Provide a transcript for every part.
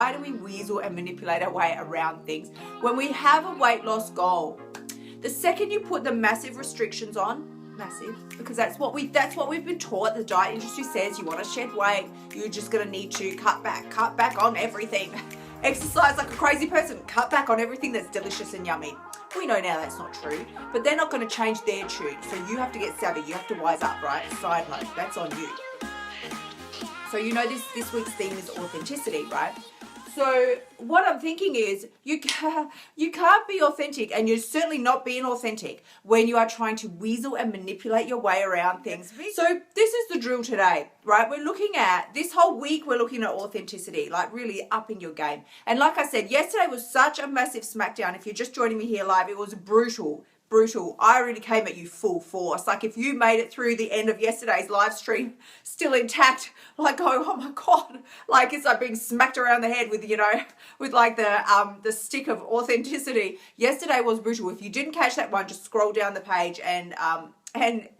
why do we weasel and manipulate our way around things when we have a weight loss goal? The second you put the massive restrictions on, because that's what we've been taught. The diet industry says you want to shed weight, you're just going to need to cut back on everything. Exercise like a crazy person, cut back on everything that's delicious and yummy. We know now that's not true, but they're not going to change their tune. So you have to get savvy, you have to wise up, right? Side note, that's on you. So you know this week's theme is authenticity, right? So what I'm thinking is you can't be authentic, and you're certainly not being authentic when you are trying to weasel and manipulate your way around things. So this is the drill today, right? We're looking at, this whole week we're looking at authenticity, like really upping your game. And like I said, yesterday was such a massive smackdown. If you're just joining me here live, it was brutal. I really came at you full force. Like if you made it through the end of yesterday's live stream still intact, like going, oh my God, like it's like being smacked around the head with, with like the stick of authenticity. Yesterday was brutal. If you didn't catch that one, just scroll down the page and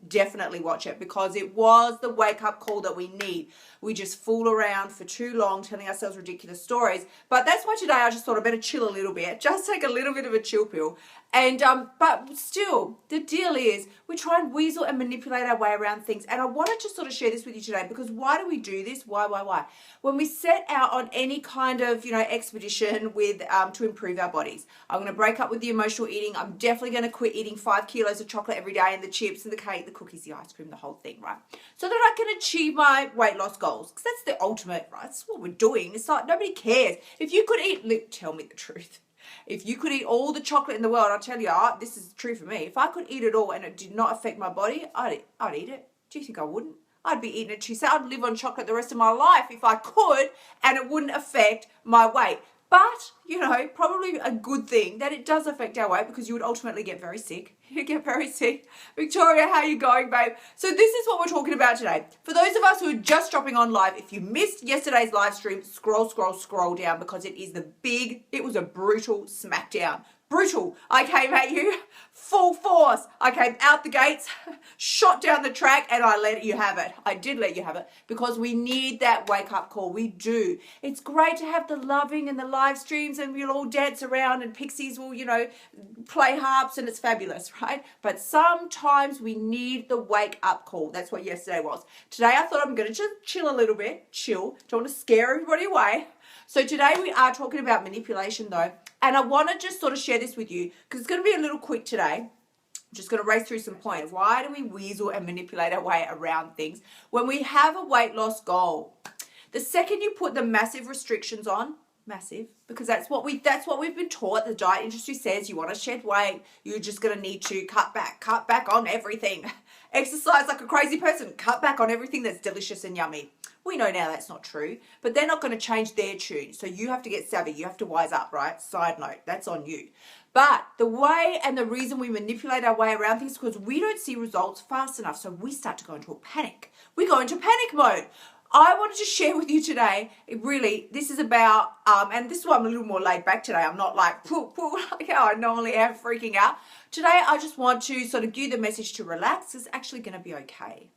definitely watch it, because it was the wake up call that we need. We just fool around for too long telling ourselves ridiculous stories. But that's why today I just thought I better chill a little bit, just take a little bit of a chill pill. And but still, the deal is we try and weasel and manipulate our way around things. And I wanted to sort of share this with you today, because why do we do this? Why? When we set out on any kind of, expedition with to improve our bodies, I'm going to break up with the emotional eating. I'm definitely going to quit eating 5 kilos of chocolate every day, and the chips and the cake, the cookies, the ice cream, the whole thing, right? So that I can achieve my weight loss goals, because that's the ultimate, right? That's what we're doing. It's like nobody cares. If you could eat, tell me the truth. If you could eat all the chocolate in the world, I'll tell you, this is true for me. If I could eat it all and it did not affect my body, I'd eat it. Do you think I wouldn't? I'd be eating it too. So I'd live on chocolate the rest of my life if I could, and it wouldn't affect my weight. But, probably a good thing that it does affect our weight, because you would ultimately get very sick. You get very sick. Victoria, how you going, babe? So this is what we're talking about today. For those of us who are just dropping on live, if you missed yesterday's live stream, scroll down, because it was a brutal smackdown. Brutal. I came at you full force. I came out the gates, shot down the track, and I let you have it. I did let you have it, because we need that wake up call. We do. It's great to have the loving and the live streams, and we'll all dance around, and Pixies will, play harps, and it's fabulous, right? But sometimes we need the wake up call. That's what yesterday was. Today I thought I'm going to just chill a little bit. Chill. Don't want to scare everybody away. So today we are talking about manipulation, though. And I want to just sort of share this with you, because it's going to be a little quick today. I'm just going to race through some points. Why do we weasel and manipulate our way around things when we have a weight loss goal? The second you put the massive restrictions on, because that's what we've been taught. The diet industry says you want to shed weight, you're just going to need to cut back on everything. Exercise like a crazy person, cut back on everything that's delicious and yummy. We know now that's not true, but they're not going to change their tune. So you have to get savvy, you have to wise up, right? Side note, that's on you. But the way and the reason we manipulate our way around things is because we don't see results fast enough. So we start to go into a panic. We go into panic mode. I wanted to share with you today, this is about, and this is why I'm a little more laid back today. I'm not like, like how I normally am, freaking out. Today, I just want to sort of give you the message to relax. It's actually going to be okay.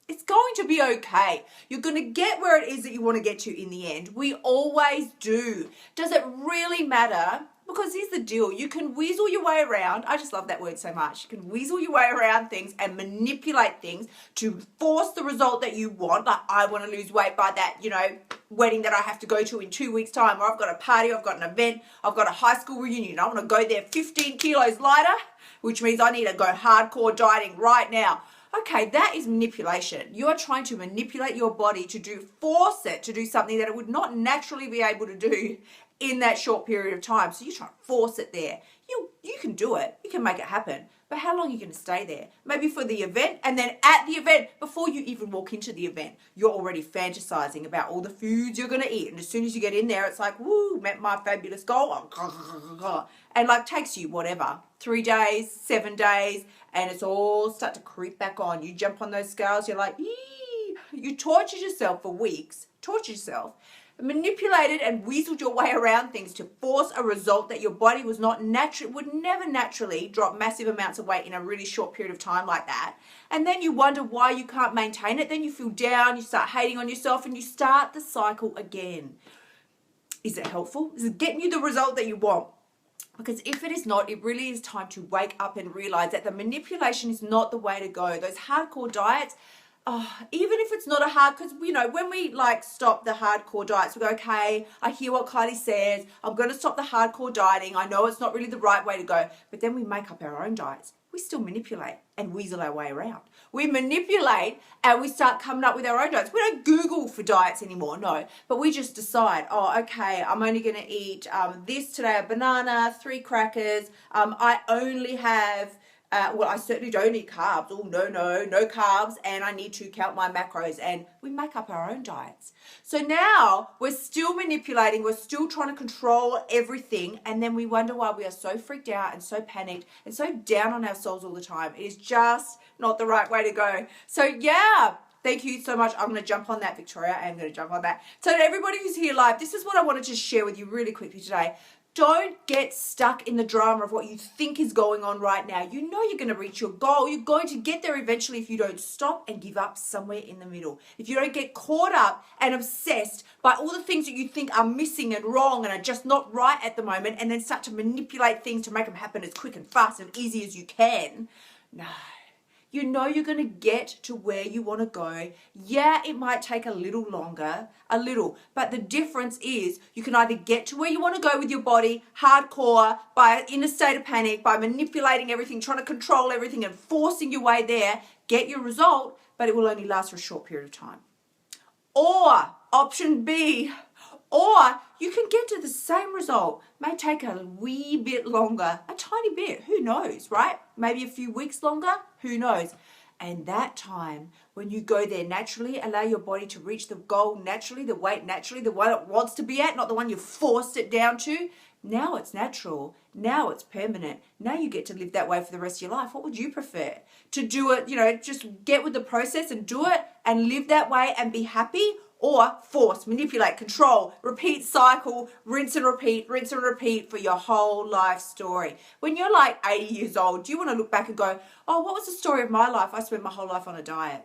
It's going to be okay. You're going to get where it is that you want to get to in the end. We always do. Does it really matter? Because here's the deal. You can weasel your way around. I just love that word so much. You can weasel your way around things and manipulate things to force the result that you want. Like, I want to lose weight by that, wedding that I have to go to in 2 weeks' time, or I've got a party, I've got an event, I've got a high school reunion. I want to go there 15 kilos lighter, which means I need to go hardcore dieting right now. Okay, that is manipulation. You are trying to manipulate your body force it to do something that it would not naturally be able to do in that short period of time. So you try to force it there. You can do it. You can make it happen. But how long are you going to stay there? Maybe for the event, and then at the event, before you even walk into the event, you're already fantasizing about all the foods you're going to eat. And as soon as you get in there, it's like, woo, met my fabulous goal. And like takes you whatever, 3 days, 7 days, and it's all start to creep back on. You jump on those scales, you're like, yee. You tortured yourself for weeks, manipulated and weaseled your way around things to force a result that your body would never naturally drop massive amounts of weight in a really short period of time like that. And then you wonder why you can't maintain it. Then you feel down, you start hating on yourself, and you start the cycle again. Is it helpful? Is it getting you the result that you want? Because if it is not, it really is time to wake up and realize that the manipulation is not the way to go. Those hardcore diets, even if it's not a hard, because, you know, when we like stop the hardcore diets, we go, okay, I hear what Kylie says. I'm going to stop the hardcore dieting. I know it's not really the right way to go. But then we make up our own diets. We still manipulate and weasel our way around. We manipulate and we start coming up with our own diets. We don't Google for diets anymore, no. But we just decide, oh, okay, I'm only going to eat this today, a banana, 3 crackers. I only have, I certainly don't eat carbs. Oh, no carbs. And I need to count my macros. And we make up our own diets. So now we're still manipulating. We're still trying to control everything. And then we wonder why we are so freaked out and so panicked and so down on ourselves all the time. It is just not the right way to go. So yeah, thank you so much. I'm going to jump on that, Victoria. I am going to jump on that. So to everybody who's here live, this is what I wanted to share with you really quickly today. Don't get stuck in the drama of what you think is going on right now. You know you're going to reach your goal. You're going to get there eventually if you don't stop and give up somewhere in the middle. If you don't get caught up and obsessed by all the things that you think are missing and wrong and are just not right at the moment, and then start to manipulate things to make them happen as quick and fast and easy as you can. No. You know you're going to get to where you want to go. Yeah, it might take a little longer, but the difference is you can either get to where you want to go with your body, hardcore, in a state of panic, by manipulating everything, trying to control everything and forcing your way there, get your result, but it will only last for a short period of time. Or option B, or you can get to the same result. May take a wee bit longer, a tiny bit, who knows, right? Maybe a few weeks longer, who knows? And that time, when you go there naturally, allow your body to reach the goal naturally, the weight naturally, the one it wants to be at, not the one you forced it down to. Now it's natural. Now it's permanent. Now you get to live that way for the rest of your life. What would you prefer? To do it, just get with the process and do it and live that way and be happy? Or force, manipulate, control, repeat cycle, rinse and repeat for your whole life story. When you're like 80 years old, do you want to look back and go, oh, what was the story of my life? I spent my whole life on a diet.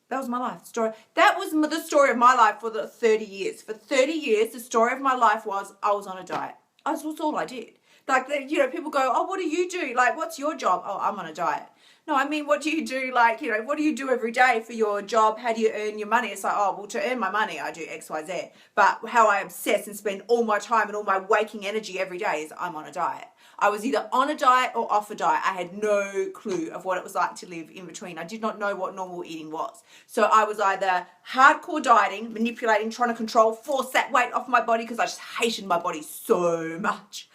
That was my life story. That was the story of my life for the 30 years. For 30 years, the story of my life was I was on a diet. That's all I did. Like, people go, oh, what do you do? Like, what's your job? Oh, I'm on a diet. No, I mean, what do you do? Like, what do you do every day for your job? How do you earn your money? It's like, oh, well, to earn my money, I do X, Y, Z. But how I obsess and spend all my time and all my waking energy every day is I'm on a diet. I was either on a diet or off a diet. I had no clue of what it was like to live in between. I did not know what normal eating was. So I was either hardcore dieting, manipulating, trying to control, force that weight off my body because I just hated my body so much.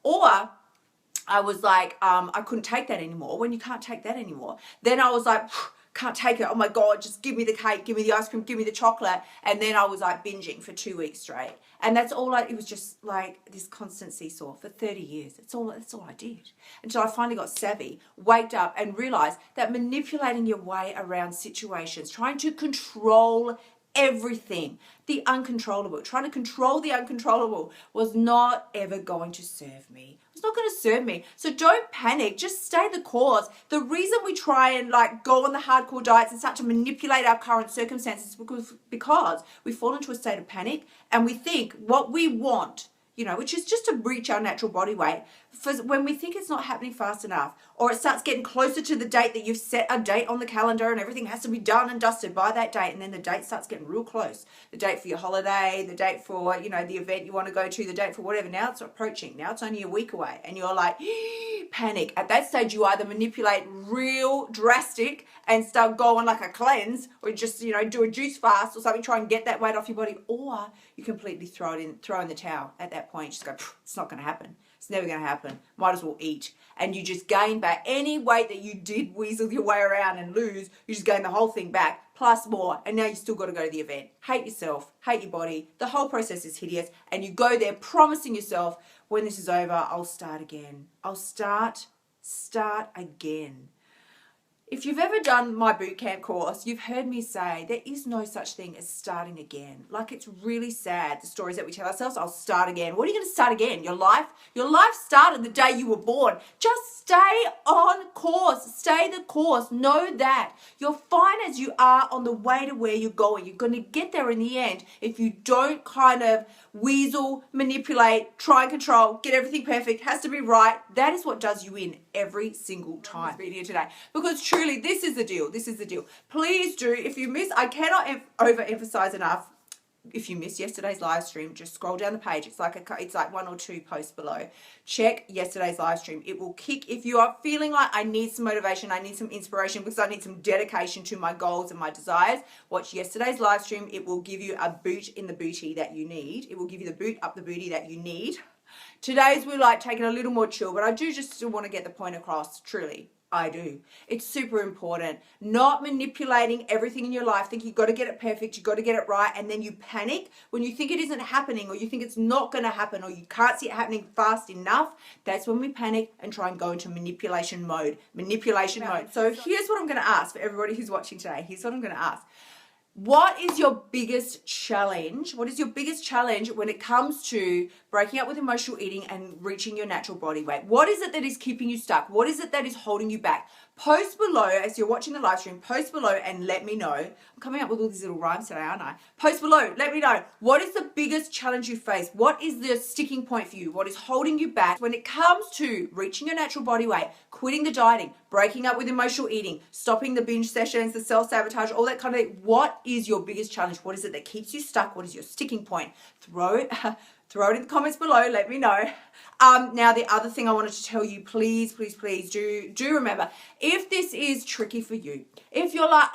Or I was like, I couldn't take that anymore. When you can't take that anymore, then I was like, can't take it. Oh my God, just give me the cake, give me the ice cream, give me the chocolate. And then I was like binging for 2 weeks straight. And that's all it was just like this constant seesaw for 30 years. That's all I did. Until I finally got savvy, waked up and realized that manipulating your way around situations, trying to control everything, the uncontrollable, trying to control the uncontrollable was not ever going to serve me. It's not going to serve me. So don't panic. Just stay the course. The reason we try and go on the hardcore diets and start to manipulate our current circumstances is because we fall into a state of panic and we think what we want, which is just to reach our natural body weight. When we think it's not happening fast enough, or it starts getting closer to the date that you've set a date on the calendar and everything has to be done and dusted by that date, and then the date starts getting real close. The date for your holiday, the date for, the event you want to go to, the date for whatever. Now it's approaching. Now it's only a week away. And you're like, panic. At that stage, you either manipulate real drastic and start going like a cleanse, or just, do a juice fast or something, try and get that weight off your body, or you completely throw in the towel at that point. Just go, it's not going to happen. It's never going to happen. Might as well eat. And you just gain back any weight that you did weasel your way around and lose. You just gain the whole thing back, plus more. And now you still got to go to the event. Hate yourself, hate your body. The whole process is hideous. And you go there promising yourself, when this is over, I'll start again. I'll start again. If you've ever done my bootcamp course, you've heard me say there is no such thing as starting again. Like, it's really sad, the stories that we tell ourselves. I'll start again. What are you going to start again? Your life? Your life started the day you were born. Just stay on course. Stay the course. Know that you're fine as you are on the way to where you're going. You're going to get there in the end if you don't kind of weasel, manipulate, try and control, get everything perfect, has to be right. That is what does you in every single time. Video today, because truly this is the deal. This is the deal. Please do, if you miss, I cannot overemphasize enough. If you missed yesterday's live stream, just scroll down the page. It's like one or two posts below. Check yesterday's live stream. It will kick. If you are feeling like I need some motivation, I need some inspiration because I need some dedication to my goals and my desires, watch yesterday's live stream. It will give you a boot in the booty that you need. It will give you the boot up the booty that you need. Today's we're like taking a little more chill, but I do just still want to get the point across, truly. I do. It's super important. Not manipulating everything in your life. Think you've got to get it perfect, you've got to get it right, and then you panic when you think it isn't happening or you think it's not going to happen or you can't see it happening fast enough. That's when we panic and try and go into manipulation mode. So here's what I'm going to ask for everybody who's watching today. Here's what I'm going to ask. What is your biggest challenge? What is your biggest challenge when it comes to breaking up with emotional eating and reaching your natural body weight? What is it that is keeping you stuck? What is it that is holding you back? Post below, as you're watching the live stream, post below and let me know. I'm coming up with all these little rhymes today, aren't I? Post below, let me know. What is the biggest challenge you face? What is the sticking point for you? What is holding you back when it comes to reaching your natural body weight, quitting the dieting, breaking up with emotional eating, stopping the binge sessions, the self-sabotage, all that kind of thing? What is your biggest challenge? What is it that keeps you stuck? What is your sticking point? Throw it in the comments below. Let me know. Now, the other thing I wanted to tell you, please do remember, if this is tricky for you, if you're like,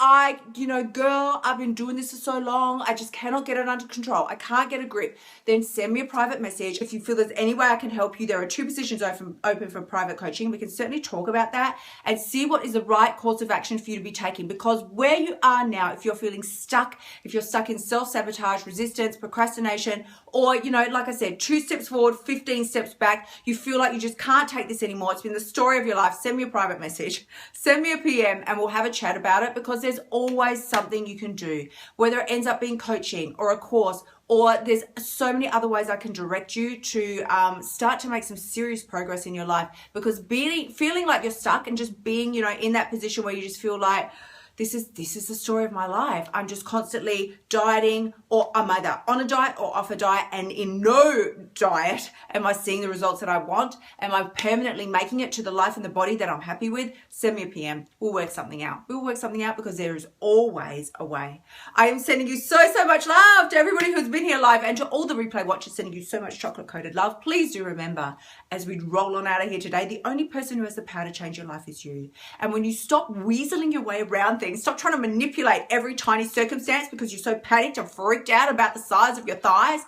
girl, I've been doing this for so long, I just cannot get it under control, I can't get a grip, then send me a private message. If you feel there's any way I can help you, there are 2 positions open for private coaching. We can certainly talk about that and see what is the right course of action for you to be taking, because where you are now, if you're feeling stuck, if you're stuck in self-sabotage, resistance, procrastination, or, like I said, 2 steps forward, 15 steps back, you feel like you just can't take this anymore, it's been the story of your life, send me a private message, send me a PM, and we'll have a chat about it, because there's always something you can do, whether it ends up being coaching or a course, or there's so many other ways I can direct you to start to make some serious progress in your life. Because feeling like you're stuck and just being, in that position where you just feel like, this is the story of my life. I'm just constantly dieting, or I'm either on a diet or off a diet, and in no diet am I seeing the results that I want. Am I permanently making it to the life and the body that I'm happy with? Send me a PM. We'll work something out. We'll work something out, because there is always a way. I am sending you so much love to everybody who's been here live, and to all the replay watchers, sending you so much chocolate-coated love. Please do remember, as we roll on out of here today, the only person who has the power to change your life is you. And when you stop weaseling your way around things, stop trying to manipulate every tiny circumstance because you're so panicked and freaked out about the size of your thighs,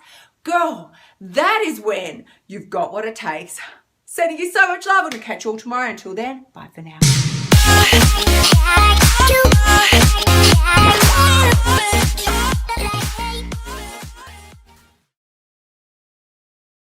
girl, that is when you've got what it takes. Sending you so much love. I'm going to catch you all tomorrow. Until then, bye for now.